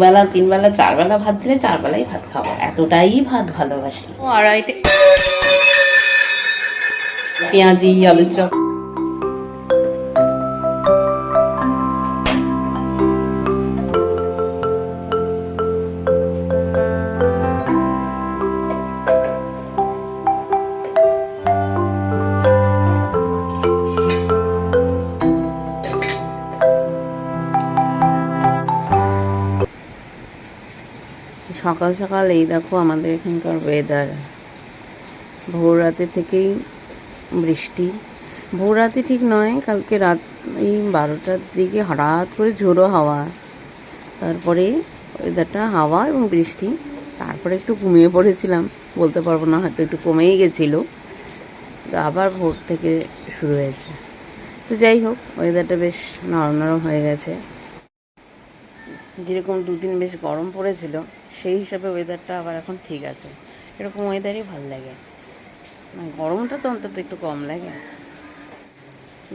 দুবেলা 3 বেলা 4 বেলা ভাত দিলে 4 বেলাই ভাত খাবো, এতটাই ভাত ভালোবাসি। আড়াইটে পেঁয়াজি আলুর চপ। সকাল সকাল এই দেখো আমাদের এখানকার ওয়েদার, ভোর রাতে থেকেই বৃষ্টি। ভোর রাতে ঠিক নয়, কালকে রাত এই 12টার দিকে হঠাৎ করে ঝোড়ো হাওয়া, তারপরে ওয়েদারটা হাওয়া এবং বৃষ্টি, তারপরে একটু ঘুমিয়ে পড়েছিলাম, বলতে পারবো না, হয়তো একটু কমেই গেছিলো, আবার ভোর থেকে শুরু হয়েছে। তো যাই হোক, ওয়েদারটা বেশ নরম নরম হয়ে গেছে। যেরকম 2 দিন বেশ গরম পড়েছিল, সেই হিসাবে ওয়েদারটা আবার এখন ঠিক আছে। এরকম ওয়েদারই ভালো লাগে, গরমটা তো অন্তত একটু কম লাগে।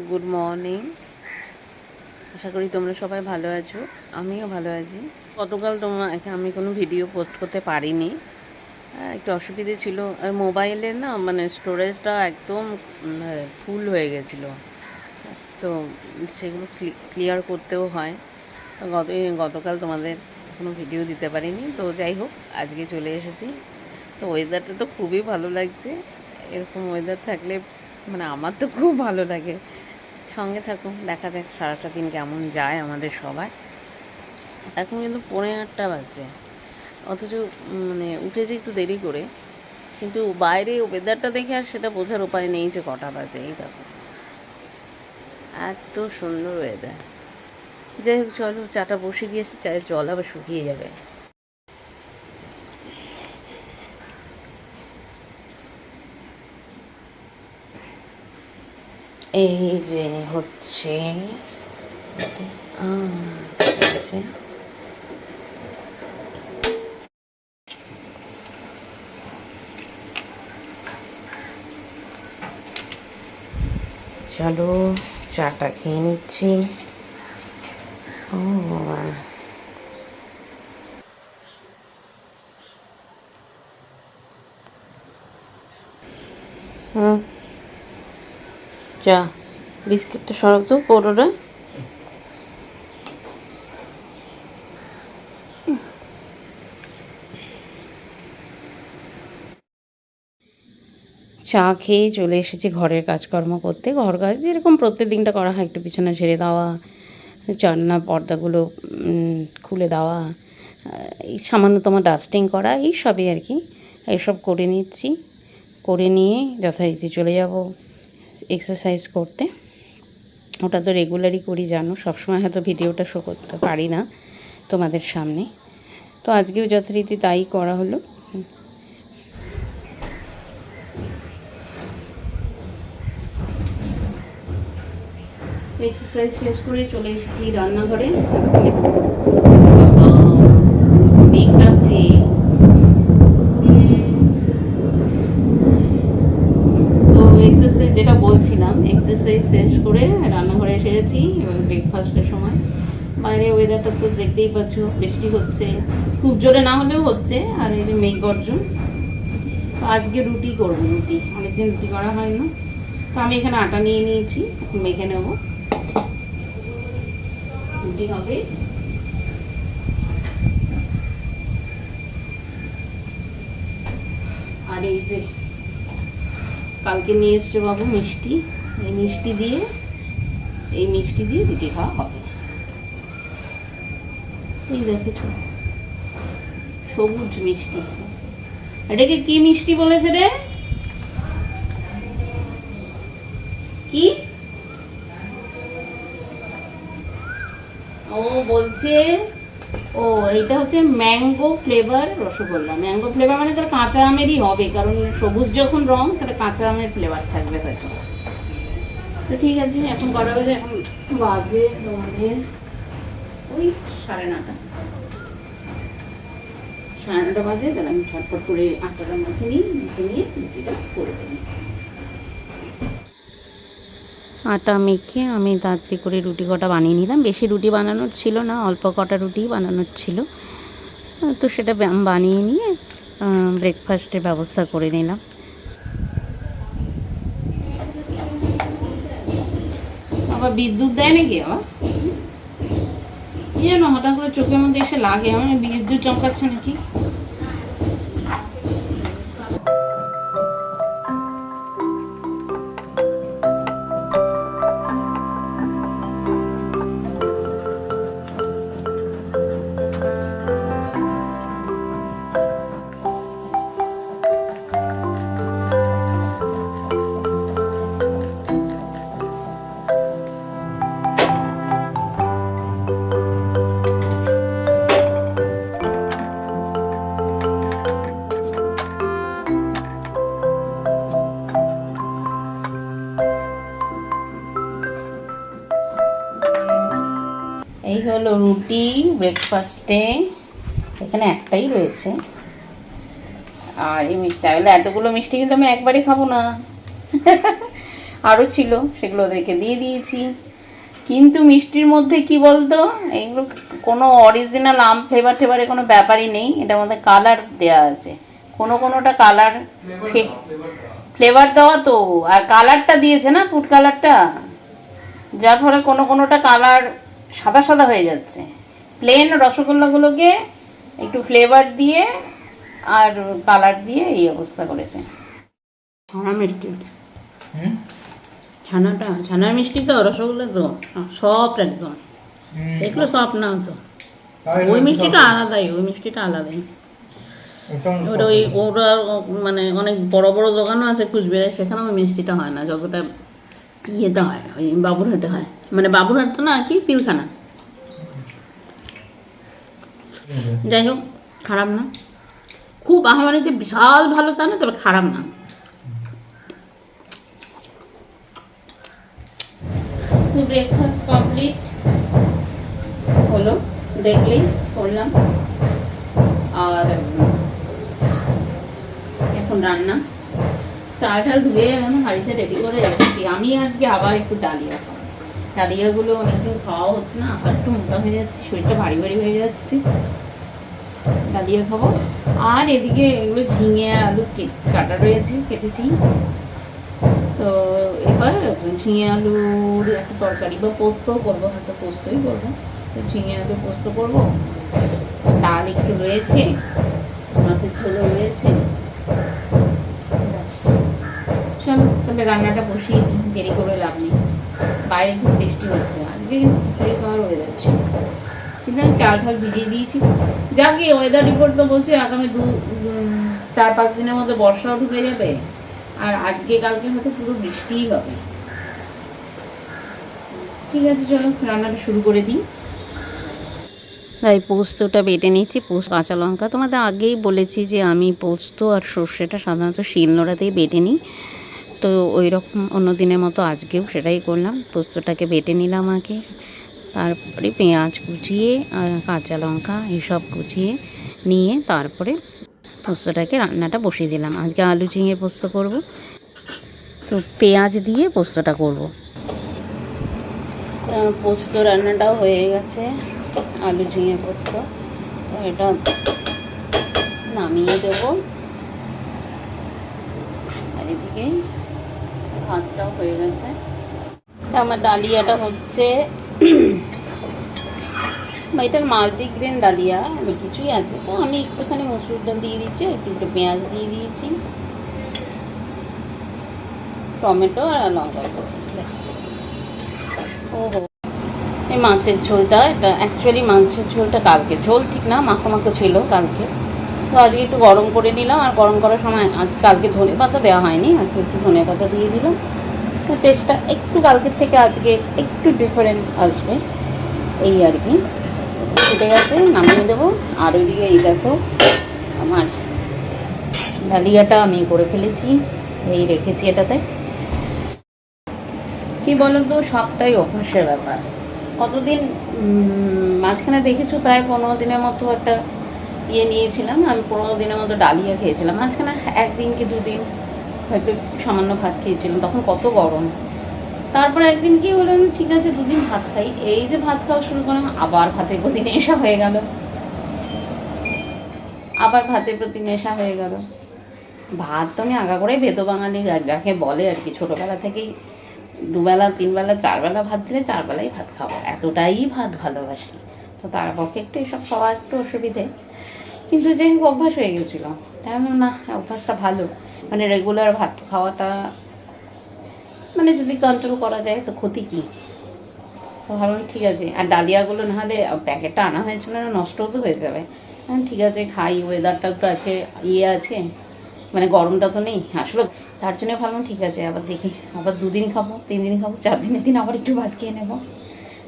গুড মর্নিং, আশা করি তোমরা সবাই ভালো আছো, আমিও ভালো আছি। গতকাল আমি কোনো ভিডিও পোস্ট করতে পারিনি, একটু অসুবিধে ছিল, আর মোবাইলের না মানে স্টোরেজটা একদম ফুল হয়ে গেছিলো, তো সেগুলো ক্লিয়ার করতেও হয়। গতকাল তোমাদের কোনো ভিডিও দিতে পারিনি, তো যাই হোক আজকে চলে এসেছি। তো ওয়েদারটা তো খুবই ভালো লাগছে, এরকম ওয়েদার থাকলে মানে আমার তো খুব ভালো লাগে। সঙ্গে থাকুন, দেখা যাক সারাটা দিন কেমন যায় আমাদের সবার। এখন কিন্তু 8:45 বাজছে, অথচ মানে উঠেছে একটু দেরি করে, কিন্তু বাইরে ওয়েদারটা দেখে আর সেটা বোঝার উপায় নেই যে কটা বাজে। এই দেখো এত সুন্দর ওয়েদার। যাই হোক চলো, চাটা বসে দিয়েছি, চায়ের জল আবার শুকিয়ে যাবে। এই যে হচ্ছে চলো চাটা খেয়ে নিচ্ছি। চা বিস্কিটটা সরাব তো কৌটোটা। চা খেয়ে চলে এসেছি ঘরের কাজকর্ম করতে। ঘর কাজ যেরকম প্রত্যেক দিনটা করা হয়, একটু বিছানা ঝেড়ে দেওয়া, জানলা পর্দাগুলো খুলে দেওয়া, এই সামান্যতম ডাস্টিং করা, এই সবই আর কি। এইসব করে নিচ্ছি, করে নিয়ে যথারীতি চলে যাব এক্সারসাইজ করতে। ওটা তো রেগুলারই করি জানো, সবসময় হয়তো ভিডিওটা শো করতে পারি না তোমাদের সামনে, তো আজকেও যথারীতি তাই করা হলো। এক্সারসাইজ শেষ করে চলে এসেছি রান্নাঘরে। মেঘটা আছে, তো এক্সারসাইজ যেটা বলছিলাম, এক্সারসাইজ শেষ করে রান্নাঘরে এসে গেছি এবং ব্রেকফাস্টের সময়। বাইরে ওয়েদারটা তো দেখতেই পাচ্ছ, বৃষ্টি হচ্ছে, খুব জোরে না হলেও হচ্ছে, আর এই যে মেঘ গর্জন। তো আজকে রুটি করবো, রুটি অনেকদিন রুটি করা হয় না, তো আমি এখানে আটা নিয়ে নিয়েছি, এখন মেখে নেবো, রুটি হবে। আর এই যে কালকে নিয়ে এসছে বাবু মিষ্টি, এই মিষ্টি দিয়ে রুটি খাওয়া হবে। এই দেখেছ সবুজ মিষ্টি, এটাকে কি মিষ্টি বলেছে রে? কি ও বলছে? ও এইটা হচ্ছে mango flavour rasgulla. Mango flavour মানে তার কাঁচা আমেরই হবে, কারণ সবুজ যখন রং, তাহলে কাঁচা আমের ফ্লেভার থাকবে হয়তো। তো ঠিক আছে, এখন কটা বাজে? এখন বাজে তোমাদের ওই 9:30 বাজে। তাহলে আমি ঝটপট করে আটাটা মেখে নিয়ে রুটিটা করে দেবো। আটা মেখে আমি তাড়াতাড়ি করে রুটি কটা বানিয়ে নিলাম। বেশি রুটি বানানোর ছিল না, অল্প কটা রুটি বানানোর ছিল। তো সেটা বানিয়ে নিয়ে ব্রেকফাস্টের ব্যবস্থা করে নিলাম। আবার বিদ্যুৎ দেয় নাকি আবার কি জানো, হঠাৎ করে চোখের মধ্যে এসে লাগে আমার বিদ্যুৎ চমকাচ্ছে নাকি। এই হলো রুটি ব্রেকফাস্টে, এখানে একটাই রয়েছে। আর এই মিষ্টি বলে এতগুলো মিষ্টি কিন্তু আমি একবারই খাবো না, আরও ছিল, সেগুলো ওদেরকে দিয়ে দিয়েছি। কিন্তু মিষ্টির মধ্যে কি বলতো, এইগুলো কোনো অরিজিনাল আম ফ্লেভার টেভারের কোনো ব্যাপারই নেই, এটার মধ্যে কালার দেওয়া আছে। কোনোটা কালার ফ্লেভার দেওয়া তো, আর কালারটা দিয়েছে না ফুড কালারটা, যার ফলে কোনোটা কালার সাদা সাদা হয়ে যাচ্ছে। প্লেন রসগোল্লাগুলোকে একটু ফ্লেভার দিয়ে আর কালার দিয়ে এই অবস্থা করেছে। ছানা মিষ্টি, ছানার মিষ্টি তো, রসগোল্লা তো সফট একদম, দেখলো সফট না তো, ওই মিষ্টিটা আলাদাই। ওরা মানে অনেক বড় বড় দোকানও আছে কুচবিহারে, সেখানে ওই মিষ্টিটা হয় না যতটা ইয়েতে হয়, ওই বাবুরহাটে হয়। মানে বাবুরহাট তো না, কি পিলখানা। যাই হোক, খারাপ না, খুব আমার যে বিশাল ভালো তা না, তবে খারাপ না। ব্রেকফাস্ট কমপ্লিট হলো, দেখলেই করলাম। আর এখন রান্না, চাল ঠাল ধুয়ে হাঁড়িতে রেডি করে রেখেছি। আমি আজকে আবার একটু ডালিয়া খাবো, ডালিয়াগুলো অনেকদিন খাওয়া হচ্ছে না, আবার একটু মোটা হয়ে যাচ্ছে, শরীরটা ভারী ভারী হয়ে যাচ্ছে, ডালিয়া খাবো। আর এদিকে এগুলো ঝিঙে আর আলু কাটা রয়েছে, কেটেছি। তো এবার ঝিঙে আলুর একটা তরকারি বা পোস্ত করবো, হয়তো পোস্তই করবো। তো ঝিঙে আলু পোস্ত করবো, ডাল একটু রয়েছে, মাছের ঝোলও রয়েছে। চলো তবে রান্নাটা বসিয়ে দিই, দেরি করে লাভ নেই। বাইরে খুব বৃষ্টি হচ্ছে, আজকে কিন্তু খিচুড়ি খাওয়ার ওয়েদার ছিল, কিন্তু আমি চাল ঠাল ভিজিয়ে দিয়েছি। যাকে ওয়েদার রিপোর্ট তো বলছে আগামী 4-5 দিনের মধ্যে বর্ষাও ঢুকে যাবে, আর আজকে কালকে হয়তো পুরো বৃষ্টিই হবে। ঠিক আছে, চলো রান্নাটা শুরু করে দিই। তাই পোস্তটা বেটে নিচ্ছি, কাঁচা লঙ্কা। তোমাদের আগেই বলেছি যে আমি পোস্ত আর সর্ষেটা সাধারণত শিলনোড়াতেই বেটে নিই, তো ওই রকম অন্য দিনের মতো আজকেও সেটাই করলাম। পোস্তটাকে বেটে নিলাম আগে, তারপরে পেঁয়াজ কুচিয়ে আর কাঁচা লঙ্কা এসব কুচিয়ে নিয়ে তারপরে পোস্তটাকে রান্নাটা বসিয়ে দিলাম। আজকে আলু ঝিঙে পোস্ত করব, তো পেঁয়াজ দিয়ে পোস্তটা করব। পোস্ত রান্নাটাও হয়ে গেছে, আলু ঝিঙে পোস্ত। তো এটা নামিয়ে দেব, আর এদিকে ভাতটাও হয়ে গেছে। আমার ডালিয়াটা হচ্ছে, এটার মাল্টিগ্রেন ডালিয়া, অনেক কিছুই আছে। তো আমি একটুখানি মসুর ডাল দিয়ে দিচ্ছি, একটু পেঁয়াজ দিয়ে দিয়েছি, টমেটো আর লঙ্কা কুচি। ওহো, এই মাছের ঝোলটা, এটা অ্যাকচুয়ালি মাছের ঝোলটা কালকে, ঝোল ঠিক না, মাখো মাখো ছিল কালকে, তো আজকে একটু গরম করে নিলাম। আর গরম করার সময় কালকে ধনে পাতা দেওয়া হয়নি, আজকে একটু ধনে পাতা দিয়ে দিলাম। তো টেস্টটা একটু কালকের থেকে আজকে একটু ডিফারেন্ট আসবে, এই আর কি। ফুটে গেছে, নামিয়ে দেবো। আর ওইদিকে এই দেখো আমার ডালিয়াটা আমি করে ফেলেছি, এই রেখেছি এটাতে। কি বলো তো, সবটাই অভ্যাসের ব্যাপার। কতদিন মাঝখানে দেখেছো, প্রায় 15 দিনের মতো একটা নিয়েছিলাম আমি, 15 দিনের মতো ডালিয়া খেয়েছিলাম। মাঝখানে 1 দিন কি 2 দিন হয়তো সামান্য ভাত খেয়েছিলাম, তখন কত গরম। তারপর একদিন কি হলো, ঠিক আছে 2 দিন ভাত খাই, এই যে ভাত খাওয়া শুরু করলাম, আবার ভাতের প্রতি নেশা হয়ে গেল। আবার ভাতের প্রতি নেশা হয়ে গেল। ভাত তো আমি আগা করেই ভেতো বাঙালি যাকে বলে আর কি, ছোটোবেলা থেকেই 2 বেলা 3 বেলা 4 বেলা ভাত দিলে 4 বেলাই ভাত খাবো, এতটাই ভাত ভালোবাসি। তো তার পক্ষে একটু এসব খাওয়া একটু অসুবিধে, কিন্তু যে অভ্যাস হয়ে গেছিলো, তাই না অভ্যাসটা ভালো, মানে রেগুলার ভাত খাওয়াটা মানে যদি কন্ট্রোল করা যায় তো ক্ষতি কী। তো ভাবলাম ঠিক আছে, আর ডালিয়াগুলো নাহলে প্যাকেটটা আনা হয়েছিল না, নষ্টও তো হয়ে যাবে। ঠিক আছে খাই, ওয়েদারটা একটু আছে, আছে মানে গরমটা তো নেই আসলে, তার জন্য ভাবলাম ঠিক আছে আবার দেখি, আবার 2 দিন খাবো 3 দিন খাবো 4 দিনের দিন আবার একটু ভাত খেয়ে নেবো,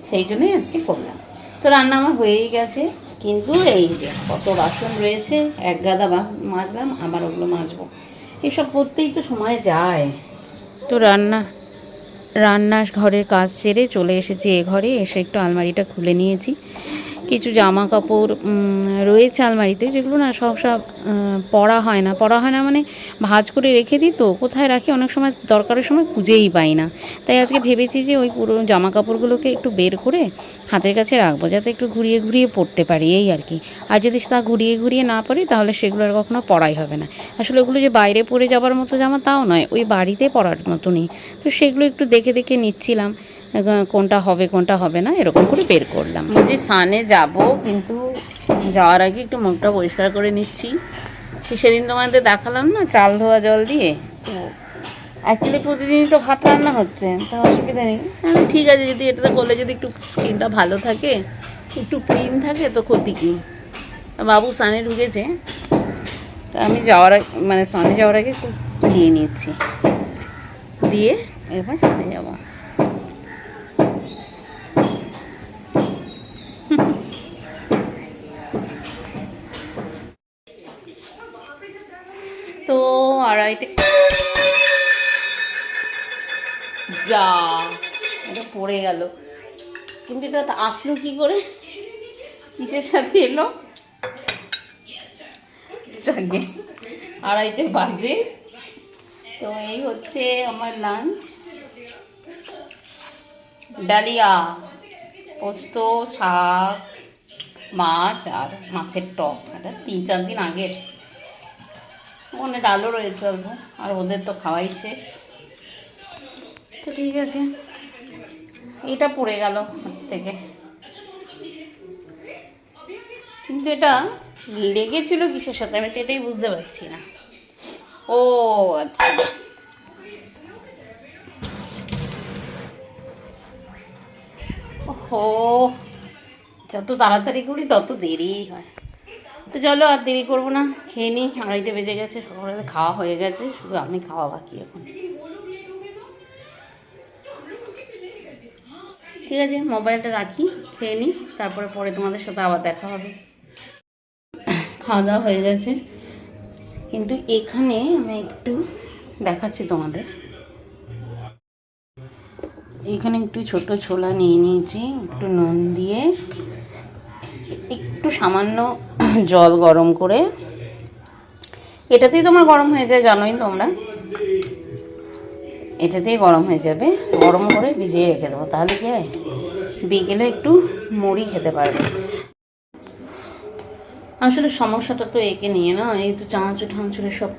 সেই জন্যই আজকে করলাম। তো রান্না আমার হয়েই গেছে, কিন্তু এই যে কত বাসন রয়েছে, এক গাদা মাজলাম, আবার ওগুলো মাজবো, এসব করতেই তো সময় যায়। তো রান্নার ঘরের কাজ সেরে চলে এসেছি এ ঘরে, এসে একটু আলমারিটা খুলে নিয়েছি। কিছু জামা কাপড় রয়েছে আলমারিতে, যেগুলো না সব পরা হয় না মানে ভাঁজ করে রেখে দিই, তো কোথায় রাখি অনেক সময় দরকারের সময় খুঁজেই পাই না। তাই আজকে ভেবেছি যে ওই পুরো জামা কাপড়গুলোকে একটু বের করে হাতের কাছে রাখবো, যাতে একটু ঘুরিয়ে ঘুরিয়ে পরতে পারি, এই আর কি। আর যদি তা ঘুরিয়ে ঘুরিয়ে না পারি তাহলে সেগুলো আর কখনো পরাই হবে না। আসলে ওগুলো যে বাইরে পরে যাবার মতো জামা তাও নয়, ওই বাড়িতে পরার মতনই। তো সেগুলো একটু দেখে দেখে নিচ্ছিলাম কোনটা হবে না, এরকম করে বের করলাম। বলছি সানে যাব, কিন্তু যাওয়ার আগে একটু মুখটা পরিষ্কার করে নিচ্ছি। সেদিন তোমাদের দেখালাম না চাল ধোয়া জল দিয়ে, তো অ্যাকচুয়ালি প্রতিদিনই তো ভাত রান্না হচ্ছে, তা অসুবিধা নেই। ঠিক আছে, যদি এটাতে করলে যদি একটু স্কিনটা ভালো থাকে, একটু ক্লিন থাকে, তো ক্ষতি কী। বাবু সানে ঢুকেছে, আমি যাওয়ার আগে মানে সানে যাওয়ার আগে একটু দিয়ে নিচ্ছি, দিয়ে এবার সানে যাবো। তো আড়াইটে যা এটা পড়ে গেল, কিন্তু এটা আসলো কি করে, কিসের সাথে এলো, জাগে 2:30 বাজে। তো এই হচ্ছে আমার লাঞ্চ, ডালিয়া, পোস্ত, শাক, মাছ আর মাছের টক, এটা 3-4 দিন আগের, মনে ডালও রয়েছে অল্প, আর ওদের তো খাওয়াই শেষ। তো ঠিক আছে, এটা পড়ে গেল হাত থেকে, কিন্তু এটা লেগেছিল কিসের সাথে আমি তো এটাই বুঝতে পারছি না। ও আচ্ছা, ও যত তাড়াতাড়ি করি তত দেরিই হয়। তো চলো আর দেরি করবো না, খেয়ে নিই, 2:30 বেজে গেছে, সকালে খাওয়া হয়ে গেছে, শুধু আমি খাওয়া বাকি এখন। ঠিক আছে, মোবাইলটা রাখি, খেয়ে নিই, তারপরে পরে তোমাদের সাথে আবার দেখা হবে। খাওয়া দাওয়া হয়ে গেছে, কিন্তু এখানে আমি একটু দেখাচ্ছি তোমাদের, এখানে একটু ছোট ছোলা নিয়ে নিয়েছি, একটু নুন দিয়ে, একটু সামান্য জল গরম করে, এটাতেই তোমার গরম হয়ে যায় জানোই তোমরা, এটাতেই গরম হয়ে যাবে, গরম করে ভিজিয়ে রেখে দেবো, তাহলে কি হয় বিকেলে একটু মুড়ি খেতে পারবে। আসলে সমস্যাটা তো একে নিয়ে না, এই তো চানাচুর ঠানাচুরের সব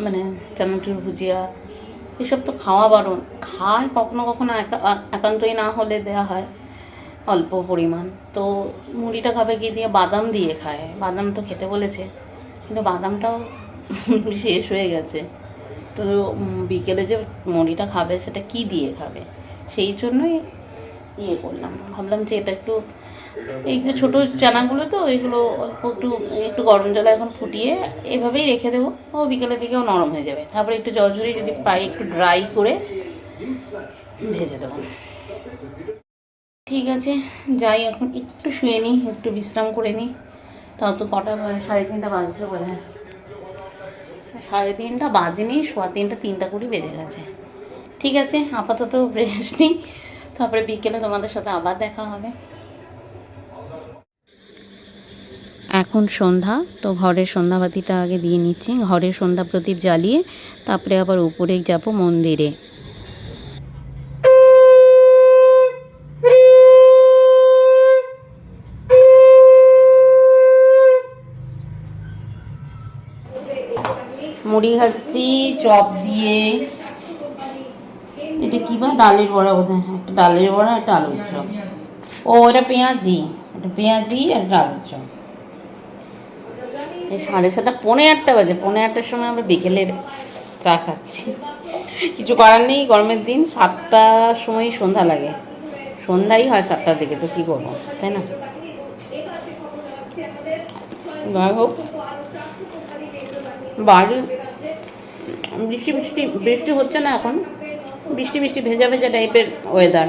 মানে চানাচুর ভুজিয়া এসব তো খাওয়া বারণ, খায় কখনো কখনো, একান্তই না হলে দেওয়া হয় অল্প পরিমাণ। তো মুড়িটা খাবে কি দিয়ে, বাদাম দিয়ে খায়, বাদাম তো খেতে বলেছে, কিন্তু বাদামটাও শেষ হয়ে গেছে। তো বিকেলে যে মুড়িটা খাবে সেটা কি দিয়ে খাবে, সেই জন্যই করলাম, ভাবলাম যে এটা একটু, এইগুলো ছোটো চানাগুলো তো এগুলো অল্প একটু গরম জলে এখন ফুটিয়ে এভাবেই রেখে দেবো, ও বিকেলের দিকেও নরম হয়ে যাবে, তারপরে একটু জল ঝরিয়ে যদি পাই একটু ড্রাই করে ভেজে দেবো। ঠিক আছে, যাই এখন একটু শুয়ে নিই, একটু বিশ্রাম করে নিই, তাও তো কটা 3:30 বাজছে বলে, 3:30 বাজেনি, 3:15 3:20 বেজে গেছে। ঠিক আছে, আপাতত রেস্ট নিই, তারপরে বিকেলে তোমাদের সাথে আবার দেখা হবে। এখন সন্ধ্যা, তো ঘরের সন্ধ্যাবাতিটা আগে দিয়ে নিচ্ছি, ঘরের সন্ধ্যা প্রদীপ জ্বালিয়ে তারপরে আবার উপরে যাব মন্দিরে। মুড়ি খাচ্ছি চপ দিয়ে। এটা কি বা ডালের বড়া বোধ হয়, একটা ডালের বড়া একটা আলুর চপ। ও এটা পেঁয়াজি, এটা পেঁয়াজি আর একটা আলুর চপ। এই 7:30 পৌনে 8টা বাজে, পৌনে 8টার সময় আমরা বিকেলের চা খাচ্ছি। কিছু করার নেই, গরমের দিন 7টার সময় সন্ধ্যা লাগে, সন্ধ্যাই হয় 7টার দিকে, তো কী করবো তাই না। যাই হোক, বাইরে বৃষ্টি বৃষ্টি বৃষ্টি হচ্ছে না এখন, বৃষ্টি বৃষ্টি ভেজা ভেজা টাইপের ওয়েদার।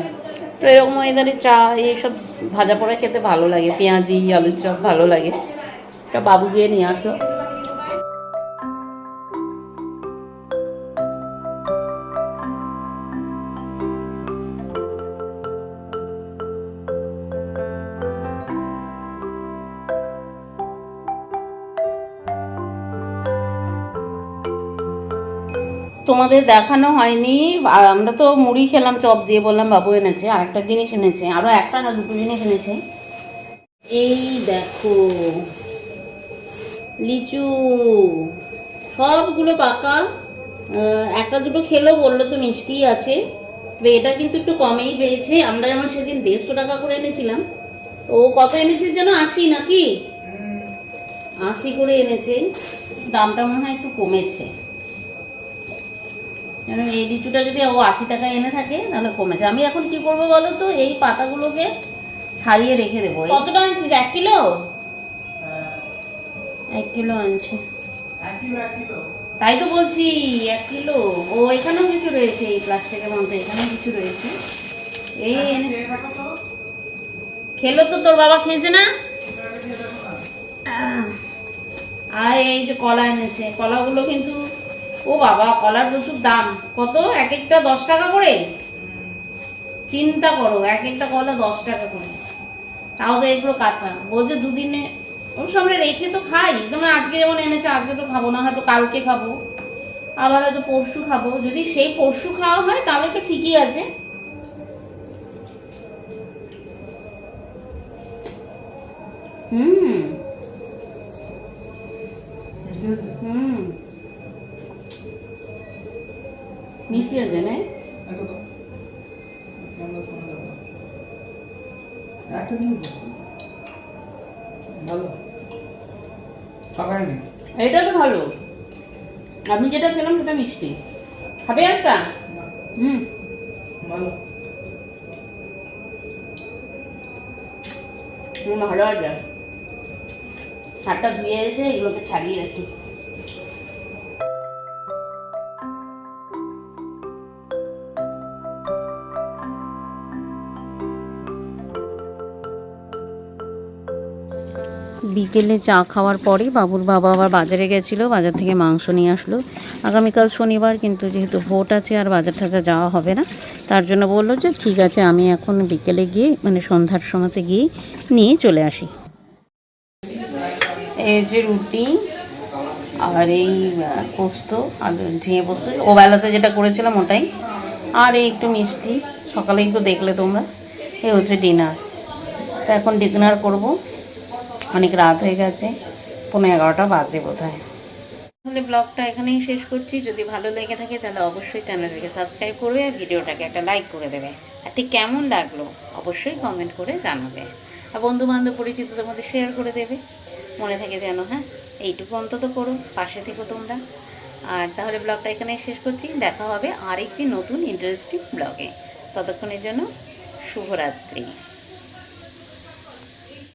তো এরকম ওয়েদারে চা এইসব ভাজা পোড়া খেতে ভালো লাগে, পেঁয়াজি আলুর চপ ভালো লাগে। এটা বাবু গিয়ে নিয়ে আসলো। তোমাদের দেখানো হয়নি, আমরা তো মুড়ি খেলাম চপ দিয়ে, বললাম বাবু এনেছে, আর একটা জিনিস এনেছে, আরও একটা না দুটো জিনিস এনেছে। এই দেখো লিচু, সবগুলো পাকা। একটা দুটো খেলো, বললো তো মিষ্টি আছে। তবে এটা কিন্তু একটু কমেই পেয়েছে। আমরা যেমন সেদিন 150 টাকা করে এনেছিলাম, ও কত এনেছে যেন 80 নাকি 80 করে এনেছে। দামটা মনে হয় একটু কমেছে, যেন এই লিচুটা যদি ও 80 টাকায় এনে থাকে তাহলে কমেছে। আমি এখন কি করবো বলো তো, এই পাতাগুলোকে ছাড়িয়ে রেখে দেবো। কতটা আনছিস, 1 কিলো? 1 কিলো আনছে, তাই তো বলছি 1 কিলো। ও এখানেও কিছু রয়েছে, এই প্লাস্টিকের মধ্যে এখানেও কিছু রয়েছে। এই এনে খেলো তো, তোর বাবা খেয়েছে না। আর এই যে কলা এনেছে, কলাগুলো কিন্তু, ও বাবা কলার প্রচুর দাম। কত এক একটা? 10 টাকা করে। চিন্তা করো, এক একটা কলা 10 টাকা করে, তাও তো এগুলো কাঁচা। বলছে দুদিনে ওর সামনে রেখে তো খাই। তোমার আজকে যেমন এনেছে, আজকে তো খাবো না, হয়তো কালকে খাবো, আবার হয়তো পরশু খাবো। যদি সেই পরশু খাওয়া হয় তাহলে তো ঠিকই আছে। হুম হুম মিষ্টি আছে না? এটা তো ভালো, আমি যেটা খেলাম সেটা মিষ্টি। খাবে একটা? ভালো ভালো আছে। হাতটা ধুয়ে এসে এগুলোকে ছাড়িয়ে রাখি। বিকেলে চা খাওয়ার পরেই বাবুর বাবা আবার বাজারে গেছিলো, বাজার থেকে মাংস নিয়ে আসলো। আগামীকাল শনিবার, কিন্তু যেহেতু ভোট আছে আর বাজার টাজার যাওয়া হবে না, তার জন্য বললো যে ঠিক আছে আমি এখন বিকেলে গিয়ে মানে সন্ধ্যার সময়তে গিয়ে নিয়ে চলে আসি। এই যে রুটি আর এই পোস্ত, আর ঝিঙে পোস্ত, ও বেলাতে যেটা করেছিলাম ওটাই, আর এই একটু মিষ্টি। সকালে একটু দেখলে তোমরা। এই হচ্ছে ডিনার। তো এখন ডিনার করবো, অনেক রাত হয়ে গেছে, 11:15 বাজে বোধ হয়। তাহলে ব্লগটা এখানেই শেষ করছি। যদি ভালো লেগে থাকে তাহলে অবশ্যই চ্যানেলটাকে সাবস্ক্রাইব করবে, আর ভিডিওটাকে একটা লাইক করে দেবে। আর ঠিক কেমন লাগলো অবশ্যই কমেন্ট করে জানাবে, আর বন্ধু বান্ধব পরিচিতদের মধ্যে শেয়ার করে দেবে। মনে থাকে যেন, হ্যাঁ এইটুকু অন্তত করো, পাশে থেকো তোমরা। আর তাহলে ব্লগটা এখানেই শেষ করছি, দেখা হবে আরেকটি নতুন ইন্টারেস্টিং ব্লগে। ততক্ষণের জন্য শুভরাত্রি।